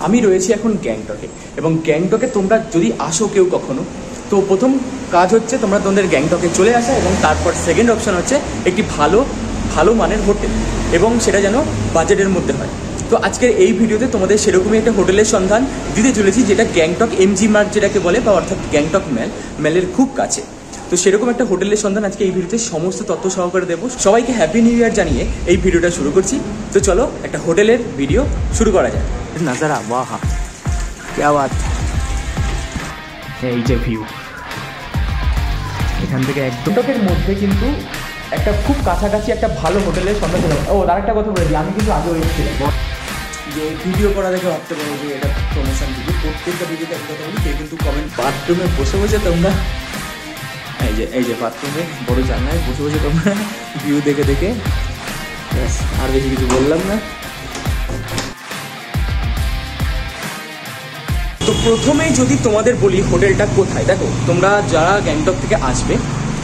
আমি রয়েছি এখন গ্যাংটকে, এবং গ্যাংটকে তোমরা যদি আসো কেউ কখনো, তো প্রথম কাজ হচ্ছে তোমরা তোমাদের গ্যাংটকে চলে আসা, এবং তারপর সেকেন্ড অপশন হচ্ছে একটি ভালো মানের হোটেল, এবং সেটা যেন বাজেটের মধ্যে হয়। তো আজকের এই ভিডিওতে তোমাদের সেরকমই একটা হোটেলের সন্ধান দিতে চলেছি, যেটা গ্যাংটক এমজি মার্গ যেটাকে বলে, বা অর্থাৎ গ্যাংটক ম্যালের খুব কাছে। তো সেরকম একটা হোটেলের সন্ধান আজকে এই ভিডিওতে সমস্ত তথ্য সহকারে দেবো। সবাইকে হ্যাপি নিউ ইয়ার জানিয়ে এই ভিডিওটা শুরু করছি। তো চলো একটা হোটেলের ভিডিও শুরু করা যায়। নাজারা বাহ, क्या बात, এই যে ভিউ এখান থেকে গ্যাংটকের মধ্যে কিন্তু একটা খুব কাছাকাছি একটা ভালো হোটেলের সন্ধান পেলাম। ও আর একটা কথা বলে দিই, আমি কিন্তু আগেও এসেছিলাম যে ভিডিও করা দেখে ভাবতে পারো যে এটা প্রমোশন ভিডিও। প্রত্যেকটা ভিডিওতে একটা কথা বলি, কেউ কিন্তু কমেন্ট বাথরুমে বসে বসে তোমরা এই যে বাথরুমে বড় জানলায় বসে বসে তোমরা ভিউ দেখে দেখে, আর বেশি কিছু বললাম না। তো প্রথমেই যদি তোমাদের বলি হোটেলটা কোথায়, দেখো তোমরা যারা গ্যাংটক থেকে আসবে,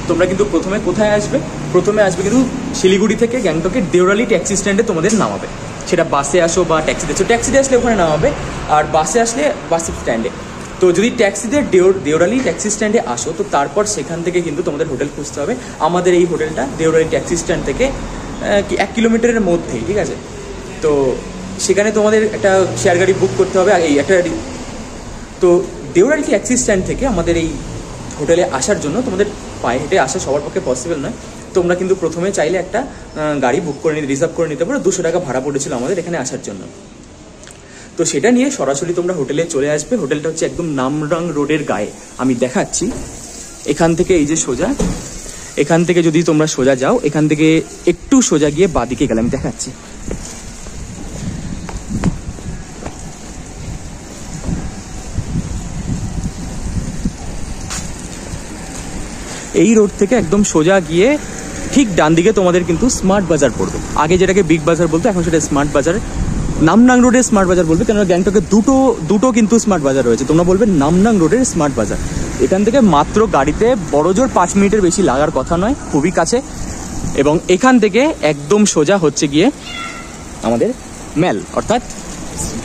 তোমরা কিন্তু প্রথমে কোথায় আসবে, প্রথমে আসবে কিন্তু শিলিগুড়ি থেকে গ্যাংটকের দেওরালি ট্যাক্সি স্ট্যান্ডে তোমাদের নামাবে। সেটা বাসে আসো বা ট্যাক্সিতে আসো, ট্যাক্সিতে আসলে ওখানে নামাবে, আর বাসে আসলে বাস স্ট্যান্ডে। তো যদি ট্যাক্সিতে দেওরালি ট্যাক্সি স্ট্যান্ডে আসো, তো তারপর সেখান থেকে কিন্তু তোমাদের হোটেল খুঁজতে হবে। আমাদের এই হোটেলটা দেওরালি ট্যাক্সি স্ট্যান্ড থেকে 1 কিলোমিটারের মধ্যেই, ঠিক আছে। তো সেখানে তোমাদের একটা শেয়ার গাড়ি বুক করতে হবে। এই একটা তো দেওরালি ট্যাক্সি স্ট্যান্ড থেকে আমাদের এই হোটেলে আসার জন্য তোমাদের পায়ে হেঁটে আসা সবার পক্ষে পসিবল নয়। তোমরা কিন্তু প্রথমে চাইলে একটা গাড়ি বুক করে রিজার্ভ করে নিতে পারো। 200 টাকা ভাড়া পড়েছিল আমাদের এখানে আসার জন্য। তো সেটা নিয়ে সরাসরি তোমরা হোটেলে চলে আসবে। হোটেলটা হচ্ছে একদম নামরাং রোডের গায়ে, আমি দেখাচ্ছি। এখান থেকে এই যে সোজা, এখান থেকে যদি তোমরা সোজা যাও, এখান থেকে একটু সোজা গিয়ে বাঁদিকে গেলে, আমি দেখাচ্ছি। এই রোড থেকে একদম সোজা গিয়ে ঠিক ডান দিকে তোমাদের কিন্তু স্মার্ট বাজার পড়বে। আগে যেটাকে বিগ বাজার বলতো, এখন সেটা স্মার্ট বাজার। নামনাং রোডের স্মার্ট বাজার বলবে, কেননা গ্যাংটকে দুটো কিন্তু স্মার্ট বাজার রয়েছে। তোমরা বলবে নামনাং রোডের স্মার্ট বাজার। এখান থেকে মাত্র গাড়িতে বড় জোর 5 মিনিটের বেশি লাগার কথা নয়, খুবই কাছে। এবং এখান থেকে একদম সোজা হচ্ছে গিয়ে আমাদের ম্যাল, অর্থাৎ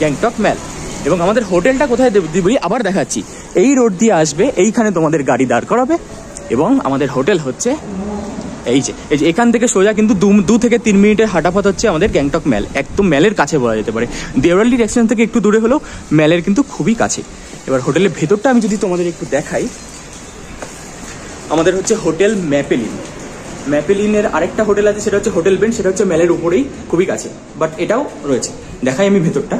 গ্যাংটক ম্যাল। এবং আমাদের হোটেলটা কোথায় দিবি আবার দেখাচ্ছি। এই রোড দিয়ে আসবে, এইখানে তোমাদের গাড়ি দাঁড় করাবে, এবং আমাদের হোটেল হচ্ছে এই যে এখান থেকে সোজা কিন্তু 2 থেকে 3 মিনিটের হাঁটাপথ হচ্ছে আমাদের গ্যাংটক ম্যাল। একদম ম্যালের কাছে বলা যেতে পারে। দেওরালি স্টেশন থেকে একটু দূরে হলেও ম্যালের কিন্তু খুবই কাছে। এবার হোটেলের ভেতরটা আমি যদি তোমাদের একটু দেখাই, আমাদের হচ্ছে হোটেল ম্যাপেলিনের আরেকটা হোটেল আছে, সেটা হচ্ছে হোটেল বেন্ড, সেটা হচ্ছে ম্যালের উপরেই, খুবই কাছে। বাট এটাও রয়েছে, দেখাই আমি ভেতরটা।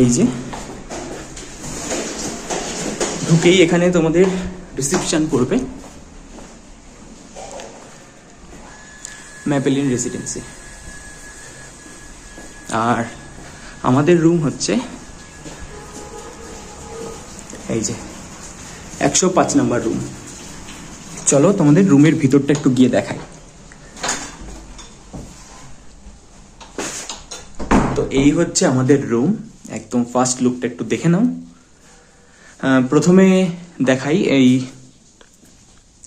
এই যে ঢুকেই এখানে তোমাদের রিসেপশন পড়বে, ম্যাপেলিন রেসিডেন্সি। আর আমাদের রুম হচ্ছে এই যে 105 নম্বর রুম। চলো তোমাদের রুমের ভিতরটা একটু গিয়ে দেখাই। তো এই হচ্ছে আমাদের রুম, একদম ফার্স্ট লুকটা একটু দেখে নাও। প্রথমে দেখাই, এই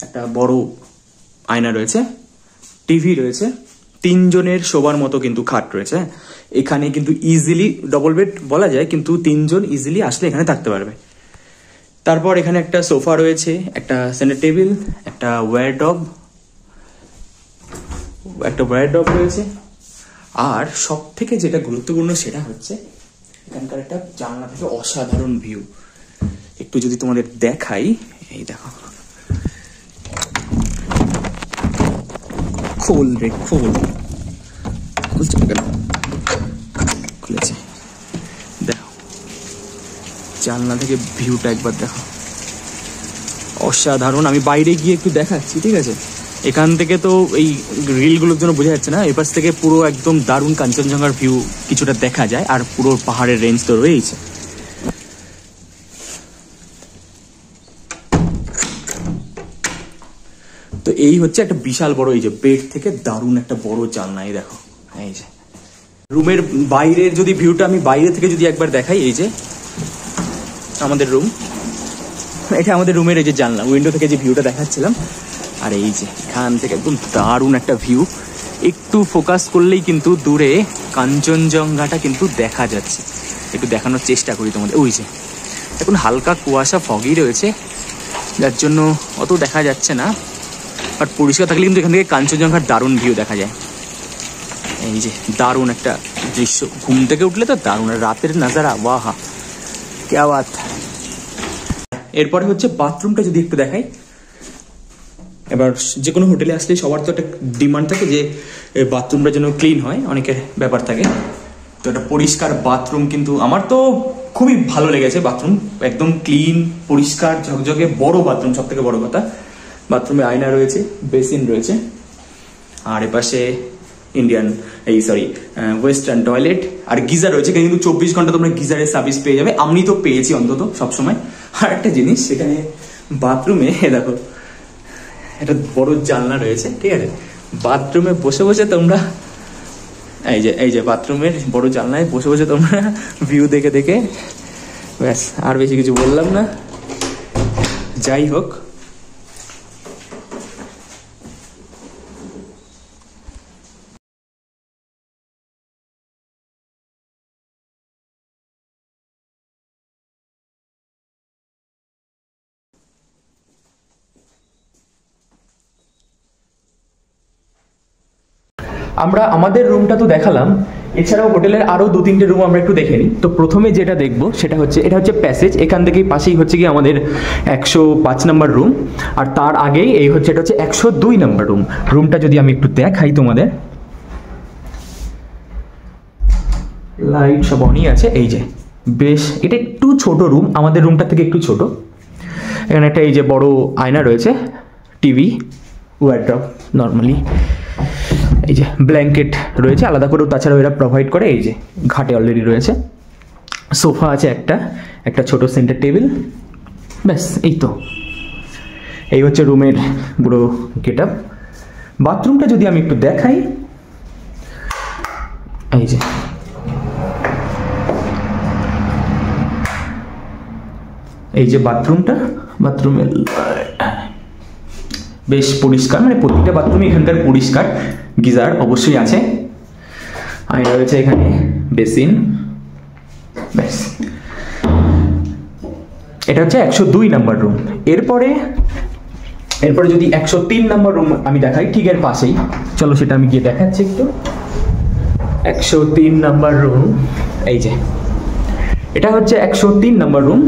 একটা বড় আয়না রয়েছে, টিভি রয়েছে, 3 জনের শোবার মতো কিন্তু খাট রয়েছে। এখানে কিন্তু ইজিলি ডবল বেড বলা যায়, কিন্তু 3 জন ইজিলি আসলে এখানে থাকতে পারবে। তারপর এখানে একটা সোফা রয়েছে, একটা সেন্টার টেবিল, একটা ওয়্যারড্রব রয়েছে। আর সব থেকে যেটা গুরুত্বপূর্ণ সেটা হচ্ছে এখানকার একটা জানলা থেকে অসাধারণ ভিউ। একটু যদি তোমাদের দেখাই, এই দেখো, খুলেছে, দেখো জানলা থেকে ভিউটা একবার দেখো, অসাধারণ। আমি বাইরে গিয়ে একটু দেখাচ্ছি, ঠিক আছে। এখান থেকে তো এই রিলগুলোর জন্য বোঝা যাচ্ছে না, এপাশ থেকে পুরো একদম দারুণ কাঞ্চনজঙ্ঘার ভিউ কিছুটা দেখা যায়, আর পুরো পাহাড়ের রেঞ্জ তো রয়েছে। তো এই হচ্ছে একটা বিশাল বড়, এই যে বেড থেকে দারুণ একটা বড় জানলা, এই দেখো। এই যে রুমের বাইরের যদি ভিউটা আমি বাইরে থেকে যদি একবার দেখাই, এই যে আমাদের রুম, এটা আমাদের রুমের এই যে জানলা, উইন্ডো থেকে যে ভিউটা দেখাচ্ছিলাম। আর এই যে এখান থেকে একদম দারুণ একটা ভিউ, একটু ফোকাস করলেই কিন্তু দূরে কাঞ্চনজঙ্ঘাটা কিন্তু দেখা যাচ্ছে। একটু দেখানোর চেষ্টা করি তোমাদের। ওই যে এখন হালকা কুয়াশা ফগি রয়েছে, যার জন্য অত দেখা যাচ্ছে না, বাট পরিষ্কার থাকলে কিন্তু এখান থেকে কাঞ্চনজঙ্ঘার দারুণ ভিউ দেখা যায়। এই যে দারুণ একটা দৃশ্য, ঘুম থেকে উঠলে তো দারুণ, রাতের নাজারা, বাহা ক্যা বাত। এরপরে হচ্ছে বাথরুমটা যদি একটু দেখাই। এবার যে কোনো হোটেলে আসলে সবার তো একটা ডিমান্ড থাকে যে বাথরুমটা যেন ক্লিন হয়, অনেকের ব্যাপার থাকে। তো একটা পরিষ্কার বাথরুম কিন্তু আমার তো খুবই ভালো লেগেছে। বাথরুম একদম ক্লিন, পরিষ্কার, ঝকঝকে, বড় বাথরুম, সব থেকে বড় কথা। বাথরুমে আয়না রয়েছে, বেসিন রয়েছে, আর এপাশে ইন্ডিয়ান ওয়েস্টার্ন টয়লেট, আর গিজার রয়েছে। কিন্তু 24 ঘন্টা তোমরা গিজারের সার্ভিস পেয়ে যাবে, আমি তো পেয়েছি অন্তত সবসময়। আর একটা জিনিস, সেখানে বাথরুমে দেখো একটা বড় জানলা রয়েছে, ঠিক আছে। বাথরুমে বসে বসে তোমরা এই যে বাথরুমের বড় জানলায় বসে বসে তোমরা ভিউ দেখে দেখে, ব্যাস আর বেশি কিছু বললাম না। যাই হোক, আমরা আমাদের রুমটা তো দেখালাম, এছাড়াও হোটেলের আরও 2-3টে রুম আমরা একটু দেখে নিই। তো প্রথমে যেটা দেখবো সেটা হচ্ছে, এটা হচ্ছে প্যাসেজ। এখান থেকেই পাশেই হচ্ছে কি আমাদের 105 নম্বর রুম, আর তার আগেই এই হচ্ছে, এটা হচ্ছে 102 নম্বর রুম। রুমটা যদি আমি একটু দেখাই তোমাদের, লাইট সব অনই আছে। এই যে বেশ, এটা একটু ছোট রুম, আমাদের রুমটা থেকে একটু ছোট। এখানে একটা এই যে বড় আয়না রয়েছে, টিভি, ওয়ার্ড্রপ নর্মালি, এই যে ব্ল্যাঙ্কেট রয়েছে আলাদা করেও, তাছাড়াও এরা প্রোভাইড করে। এই যে ঘাটে অলরেডি রয়েছে, সোফা আছে একটা ছোট সেন্টার টেবিল, ব্যাস এই তো। এই হচ্ছে রুমের পুরো গেট আপ। বাথরুমটা যদি আমি একটু দেখাই, এই যে বাথরুমের বেশ পরিষ্কার, মানে প্রত্যেকটা বাথরুমে এখানকার পরিষ্কার। গিজার অবশ্যই আছে, আয়না রয়েছে এখানে, বেসিন, ব্যাস। এটা হচ্ছে 102 নম্বর রুম। এরপরে যদি 103 নম্বর রুম আমি দেখাই, ঠিক এর পাশেই, চলো সেটা আমি গিয়ে দেখাচ্ছি একটু। 103 নম্বর রুম, এই যে এটা হচ্ছে 103 নম্বর রুম।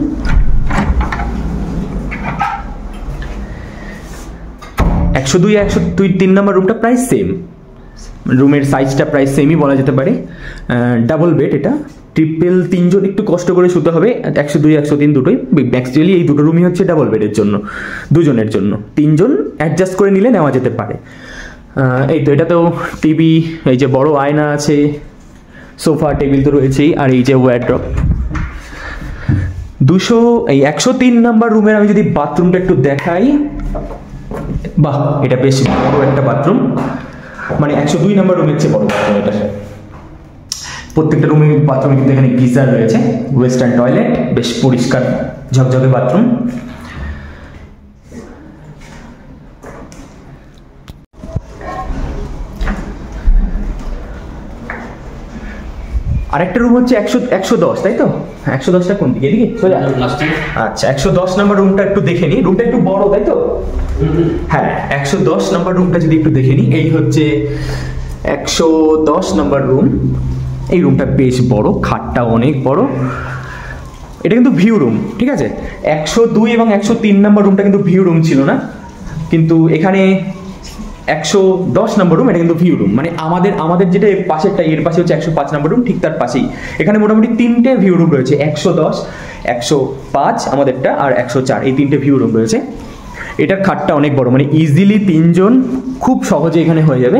102-103 নম্বর রুমটা প্রায় সেম, রুমের সাইজটা প্রায় সেমই বলা যেতে পারে। ডাবল বেড, এটা ট্রিপল, 3 জন একটু কষ্ট করে শুতে হবে। 102-103 দুটোই অ্যাকচুয়ালি, এই দুটো রুমই হচ্ছে ডাবল বেডের জন্য, 2 জনের জন্য। 3 জন অ্যাডজাস্ট করে নিলে নেওয়া যেতে পারে। এই তো, এটাতেও টিভি, এই যে বড় আয়না আছে, সোফা টেবিল তো রয়েছেই, আর এই যে ওয়ার্ড্রপ। 103 নাম্বার রুমের আমি যদি বাথরুমটা একটু দেখাই, বাহ, এটা বেশ বড় একটা বাথরুম, মানে 102 নাম্বার রুমের চেয়ে বড় বাথরুম এটা। প্রত্যেকটা রুমে বাথরুমে কিন্তু এখানে গিজার রয়েছে, ওয়েস্টার্ন টয়লেট, বেশ পরিষ্কার ঝকঝকে বাথরুম। আরেকটা রুম হচ্ছে 110, তাই তো? 110টা কোন দিকে? এদিকে সোজা? আচ্ছা, 110 নাম্বার রুমটা একটু দেখে নিই। রুমটা একটু বড়, তাই তো? হ্যাঁ, 110 নাম্বার রুমটা যদি একটু দেখে নিই, এই হচ্ছে 110 নাম্বার রুম। এই রুমটা বেশ বড়, খাটটা অনেক বড়। এটা কিন্তু ভিউ রুম, ঠিক আছে। 102 এবং 103 নাম্বার রুমটা কিন্তু ভিউ রুম ছিল না, কিন্তু এখানে 110 নম্বর রুম, এটা কিন্তু ভিউ রুম। মানে আমাদের যেটা পাশেরটা, এর পাশে হচ্ছে 105 নম্বর রুম, ঠিক তার পাশেই এখানে মোটামুটি 3টে ভিউ রুম রয়েছে। 110, 105 আমাদেরটা, আর 104, এই 3টে ভিউ রুম রয়েছে। এটার খাটটা অনেক বড়, মানে ইজিলি 3 জন খুব সহজে এখানে হয়ে যাবে।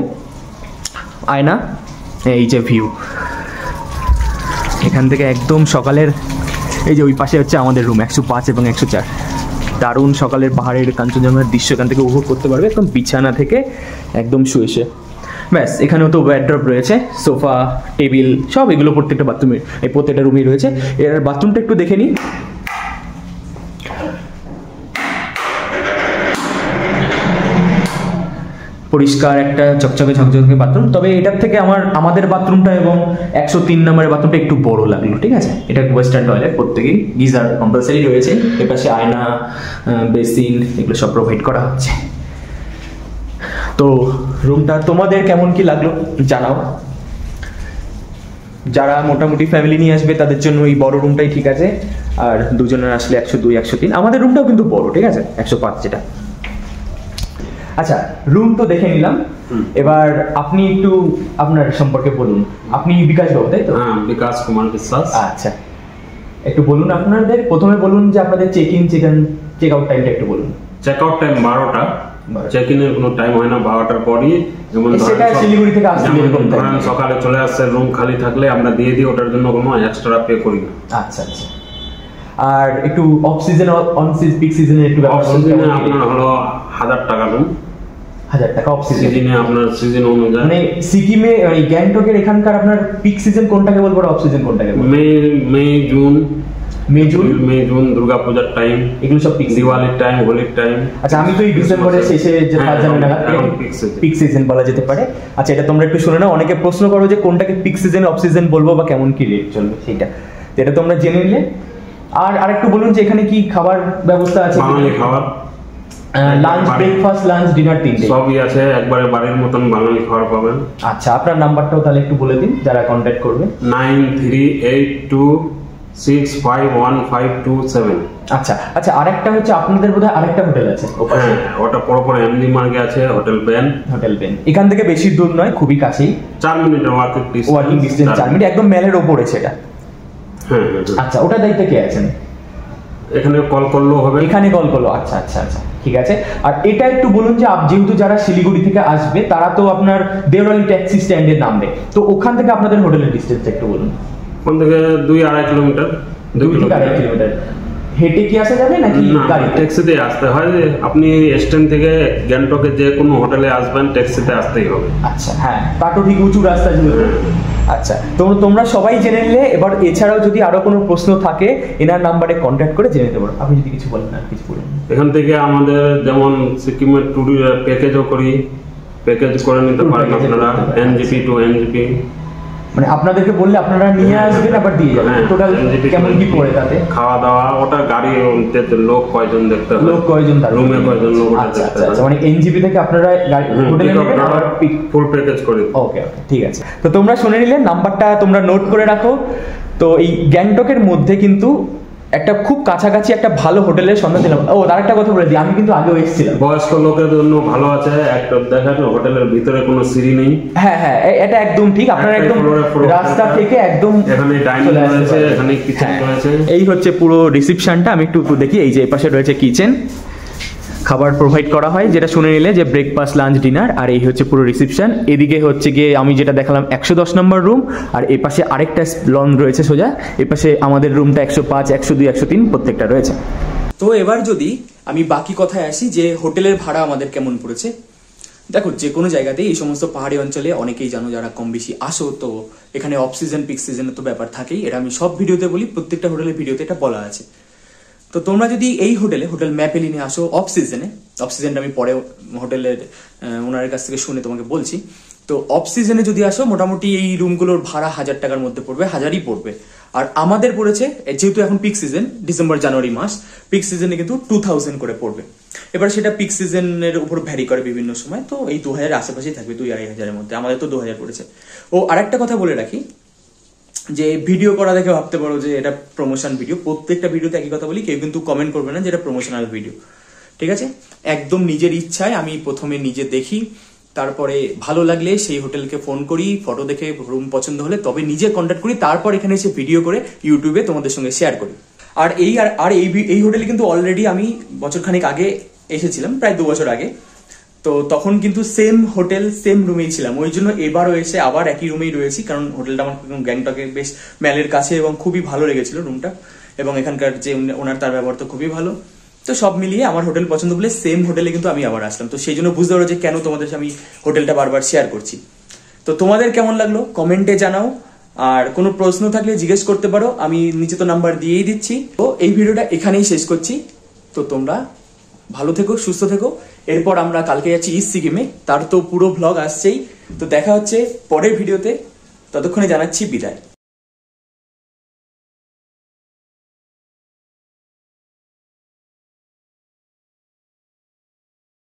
আয়না, এই যে ভিউ এখান থেকে একদম সকালের, এই যে ওই পাশে হচ্ছে আমাদের রুম 105 এবং 104। দারুণ সকালের পাহাড়ের কাঞ্চনজঙ্ঘার দৃশ্য এখান থেকে উপভোগ করতে পারবে, একদম বিছানা থেকে একদম শুয়ে। ব্যাস, এখানেও তো ওয়ার্ড্রপ রয়েছে, সোফা, টেবিল, সব এগুলো প্রত্যেকটা বাথরুমে, এই প্রত্যেকটা রুমই রয়েছে। এর বাথরুমটা একটু দেখে নিই। পরিষ্কার একটা চকচকে ঝকঝকে বাথরুম। তবে এটার থেকে আমাদের বাথরুমটা এবং 103 নম্বরের বাথরুমটা একটু বড় লাগলো, ঠিক আছে। এটা ওয়েস্টার্ন টয়লেট, প্রত্যেকেই গিজার কম্পালসারি রয়েছে, এপাশে আয়না, বেসিন, এগুলো সব প্রোভাইড করা হচ্ছে। তো রুমটা তোমাদের কেমন কি লাগলো জানাও। যারা মোটামুটি ফ্যামিলি নিয়ে আসবে তাদের জন্য এই বড় রুমটাই ঠিক আছে, আর দুজনের আসলে 102, 103। আমাদের রুমটাও কিন্তু বড়, ঠিক আছে, 105 যেটা। আচ্ছা, রুম তো দেখে নিলাম, এবার আপনি একটু আপনার সম্পর্কে বলুন। আপনি বিকাশ বাবু, তাই তো? হ্যাঁ, বিকাশ কুমার বিশ্বাস। আচ্ছা, একটু বলুন আপনাদের, প্রথমে বলুন যে আপনাদের চেক ইন চেক আউট টাইমটা একটু বলুন। চেক আউট টাইম 12টা, চেক ইনের কোনো টাইম হয় না, 12টার পরই। যেমন শিলিগুড়ি থেকে আসলে সকালে চলে আসছে, রুম খালি থাকলে আমরা দিয়ে দিই, ওটার জন্য কোনো এক্সট্রা পে করি না। আচ্ছা আচ্ছা। আর একটু off season, on season, peak সিজনে একটু অফ সিজনে আপনার হলো 1000 টাকা রুম। 1000 টাকা অফ সিজনে, আপনার সিজন অনুযায়ী। মানে সিকিমে মানে গ্যাংটকের এখানকার আপনার পিক সিজন কোনটাকে বলবো, অফ সিজন কোনটাকে বলবো? মে জুন দুর্গাপূজার টাইম, এগুলো সব পিক, দিওয়ালির টাইম, হোলির টাইম। আচ্ছা, আমি তো এই ডিসেম্বরের শেষে যে 5 জানুয়ারি নাগাদ পিক সিজন বলা যেতে পারে। আচ্ছা, এটা তোমরা একটু শুনে নাও। অনেকে প্রশ্ন করো যে কোনটাকে পিক সিজন, অফ সিজন বলবো বা কেমন কি রেট চলবে, সেটা এটা তোমরা জেনে নিলে। আর আরেকটু বলুন যে এখানে কি খাবার ব্যবস্থা আছে? বাঙালি খাবার, লাঞ্চ, ব্রেকফাস্ট, লাঞ্চ, ডিনার তিনটে সবই আছে, একবারে বাড়ির মতন বাঙালি খাবার পাবেন। আচ্ছা, আপনার নাম্বারটাও তাহলে একটু বলে দিন যারা কন্ট্যাক্ট করবে। 9382651527। আচ্ছা আচ্ছা, আরেকটা হচ্ছে আপনাদের বোধহয় আরেকটা হোটেল আছে ওপাশে। ওটা পরপর এমজি মার্গে আছে, হোটেল বেন। এখান থেকে বেশি দূর নয়, খুবই কাছেই, 4 মিনিটের ওয়াকিং ডিসটেন্স, 4 মিনিট, একদম মেলের ওপরে সেটা। হ্যাঁ। আচ্ছা, ওটা দায়িত্বে কে আছেন? এখানে কল করলেও হবে, এখানে কল করলো। আচ্ছা আচ্ছা আচ্ছা, ঠিক আছে। আর এটা একটু বলুন যে যেহেতু যারা শিলিগুড়ি থেকে আসবে তারা তো আপনার দেওরালি ট্যাক্সি স্ট্যান্ডে নামবে, তো ওখান থেকে আপনাদের হোটেলের ডিসটেন্সটা একটু বলুন। ওখান থেকে 2-2.5 কিলোমিটার। 2-2.5 কিলোমিটার। হেঁটে কি আসা যাবে নাকি গাড়ি? ট্যাক্সিতে আসতে হয়। আপনি স্ট্যান্ড থেকে গ্যাংটকে যে কোনো হোটেলে আসবেন, ট্যাক্সিতে আসতেই হবে। আচ্ছা, হ্যাঁ, কাটো ঠিক উঁচু রাস্তা যেহেতু। আচ্ছা, তোমরা সবাই জেনে নিলে। এবার এছাড়াও যদি আরো কোনো প্রশ্ন থাকে এনার নাম্বারে কন্ট্যাক্ট করে জেনে নিতে পারো। আপনি যদি কিছু বলেন আর কিছু বলুন। এখান থেকে আমাদের যেমন সিকিমের ট্যুর প্যাকেজও করি, প্যাকেজ করে নিতে পারেন আপনারা, এনজিপি টু এনজিপি। মানে আপনাদেরকে বললে আপনারা নিয়ে আসবেন আবার দিয়ে যাবেন। টোটাল কেমন কি পড়ে তাতে? খাওয়া দাওয়া, ওটা গাড়ি, লোক কয়জন দেখতে হবে, লোক কয়জন, রুমে কয়জন লোক, আচ্ছা আচ্ছা। মানে এনজিপি থেকে আপনারা হোটেলে নেবেন আর ফুল প্যাকেজ করে। ওকে ওকে, ঠিক আছে। তো তোমরা শুনে নিলে, নাম্বারটা তোমরা নোট করে রাখো। তো এই গ্যাংটকের মধ্যে কিন্তু একটা খুব কাছাকাছি একটা ভালো হোটেলের সন্ধান দিলাম। ও, তার একটা কথা বলে দিই, আমি কিন্তু আগেও এসেছিলাম। বয়স্ক লোকের জন্য ভালো আছে, একটা দেখেন হোটেলের ভিতরে কোনো সিঁড়ি নেই। হ্যাঁ হ্যাঁ, এটা একদম ঠিক। আপনারা একদম রাস্তা থেকে একদম এখানে ডাইনিং রয়েছে, এখানে কিচেন রয়েছে। এই হচ্ছে পুরো রিসেপশনটা। আমি একটু দেখি, এই যে এই পাশে রয়েছে কিচেন, খাবার প্রোভাইড করা হয়, যেটা শুনে নিলে যে ব্রেকফাস্ট, লাঞ্চ, ডিনার। আর এই হচ্ছে পুরো রিসেপশন। এদিকে হচ্ছে গিয়ে আমি যেটা দেখালাম 110 নম্বর রুম, আর এই পাশে আরেকটা লন রয়েছে সোজা। এই পাশে আমাদের রুমটা 105, 102, 103 প্রত্যেকটা রয়েছে। তো এবার যদি আমি বাকি কথায় আসি যে হোটেলের ভাড়া আমাদের কেমন পড়েছে। দেখো, যে কোনো জায়গাতেই এই সমস্ত পাহাড়ি অঞ্চলে অনেকেই জানো যারা কম বেশি আসো, তো এখানে অফ সিজন, পিক সিজনের তো ব্যাপার থাকেই। এটা আমি সব ভিডিওতে বলি, প্রত্যেকটা হোটেলের ভিডিওতে এটা বলা আছে। তো তোমরা যদি এই হোটেল ম্যাপেলিনে আসো অফ সিজনটা আমি পরে হোটেলের ওনার কাছ থেকে শুনে তোমাকে বলছি। তো অফ সিজনে যদি আসো, মোটামুটি এই রুমগুলোর ভাড়া 1000 টাকার মধ্যে পড়বে, 1000ই পড়বে। আর আমাদের পড়েছে, যেহেতু এখন পিক সিজন, ডিসেম্বর জানুয়ারি মাস, পিক সিজনে কিন্তু 2000 করে পড়বে। এবার সেটা পিক সিজনের উপর ভ্যারি করে বিভিন্ন সময়, তো এই 2000 আশেপাশেই থাকবে, 2-2.5 মধ্যে। আমাদের তো 2000 পড়েছে। ও, আরেকটা কথা বলে রাখি যে ভিডিও করা দেখে ভাবতে পারো যে এটা প্রমোশন ভিডিও। প্রত্যেকটা ভিডিওতে একই কথা বলি, কেউ কিন্তু কমেন্ট করবে না যে এটা প্রমোশনাল ভিডিও, ঠিক আছে? একদম নিজের ইচ্ছায় আমি প্রথমে নিজে দেখি, তারপরে ভালো লাগলে সেই হোটেলকে ফোন করি, ফটো দেখে রুম পছন্দ হলে তবে নিজে কন্ট্যাক্ট করি, তারপর এখানে এসে ভিডিও করে ইউটিউবে তোমাদের সঙ্গে শেয়ার করি। আর এই হোটেলে কিন্তু অলরেডি আমি বছরখানেক আগে এসেছিলাম, প্রায় 2 বছর আগে। তো তখন কিন্তু সেম হোটেল, সেম রুমেই ছিলাম। ওই জন্য এবারও এসে আবার একই রুমেই রয়েছি, কারণ হোটেলটা আমার গ্যাংটকে বেশ মেলের কাছে এবং খুবই ভালো লেগেছিল রুমটা, এবং এখানকার যে ওনার তার ব্যবহার তো খুবই ভালো। তো সব মিলিয়ে আমার হোটেল পছন্দ বলে সেম হোটেলে কিন্তু আমি আবার আসলাম। তো সেই জন্য বুঝতে পারো যে কেন তোমাদের আমি হোটেলটা বারবার শেয়ার করছি। তো তোমাদের কেমন লাগলো কমেন্টে জানাও, আর কোনো প্রশ্ন থাকলে জিজ্ঞেস করতে পারো, আমি নিচে তো নাম্বার দিয়েই দিচ্ছি। তো এই ভিডিওটা এখানেই শেষ করছি। তো তোমরা ভালো থেকো, সুস্থ থেকো, এরপর আমরা কালকে যাচ্ছি ইস্ট সিকিমে, তার তো পুরো ব্লগ আসছেই। তো দেখা হচ্ছে পরের ভিডিওতে, ততক্ষণে জানাচ্ছি বিদায়।